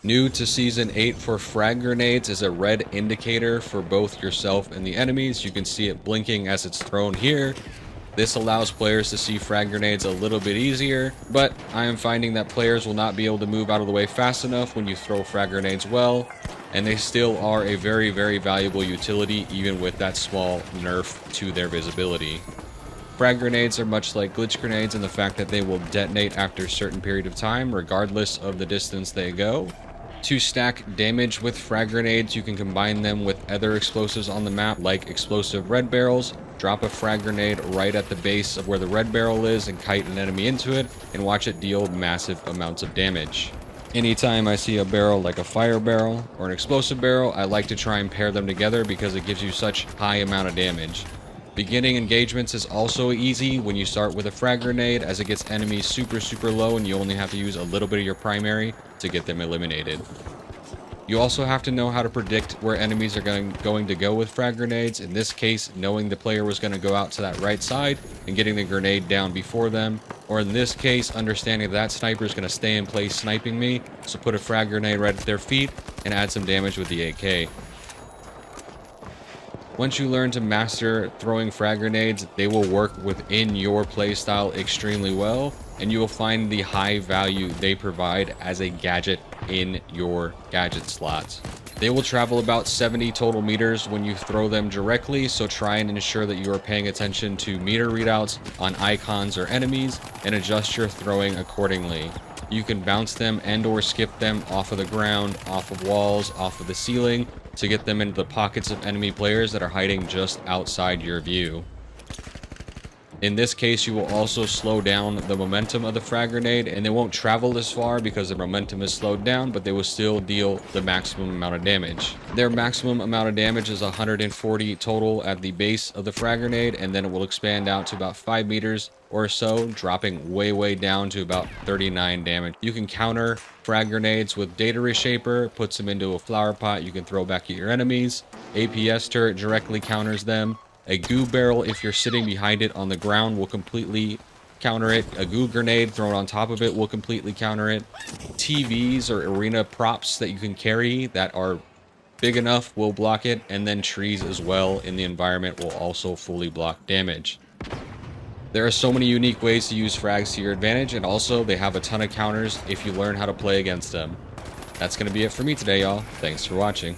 New to Season 8 for frag grenades is a red indicator for both yourself and the enemies. You can see it blinking as it's thrown here. This allows players to see frag grenades a little bit easier, but I am finding that players will not be able to move out of the way fast enough when you throw frag grenades well, and they still are a very, very valuable utility even with that small nerf to their visibility. Frag grenades are much like glitch grenades in the fact that they will detonate after a certain period of time, regardless of the distance they go. To stack damage with frag grenades, you can combine them with other explosives on the map, like explosive red barrels. Drop a frag grenade right at the base of where the red barrel is and kite an enemy into it, and watch it deal massive amounts of damage. Anytime I see a barrel like a fire barrel or an explosive barrel, I like to try and pair them together because it gives you such high amount of damage. Beginning engagements is also easy when you start with a frag grenade, as it gets enemies super low and you only have to use a little bit of your primary to get them eliminated. You also have to know how to predict where enemies are going to go with frag grenades. In this case, knowing the player was going to go out to that right side and getting the grenade down before them. Or in this case, understanding that sniper is going to stay in place sniping me, so put a frag grenade right at their feet and add some damage with the AK. Once you learn to master throwing frag grenades, they will work within your playstyle extremely well, and you will find the high value they provide as a gadget in your gadget slots. They will travel about 70 total meters when you throw them directly, so try and ensure that you are paying attention to meter readouts on icons or enemies and adjust your throwing accordingly. You can bounce them and or skip them off of the ground, off of walls, off of the ceiling to get them into the pockets of enemy players that are hiding just outside your view. In this case, you will also slow down the momentum of the frag grenade, and they won't travel as far because the momentum is slowed down, but they will still deal the maximum amount of damage. Their maximum amount of damage is 140 total at the base of the frag grenade, and then it will expand out to about 5 meters or so, dropping way down to about 39 damage. You can counter frag grenades with data reshaper, puts them into a flower pot you can throw back at your enemies. APS turret directly counters them. A goo barrel, if you're sitting behind it on the ground, will completely counter it. A goo grenade thrown on top of it will completely counter it. TVs or arena props that you can carry that are big enough will block it, and then trees as well in the environment will also fully block damage. There are so many unique ways to use frags to your advantage, and also they have a ton of counters if you learn how to play against them. That's going to be it for me today, y'all. Thanks for watching.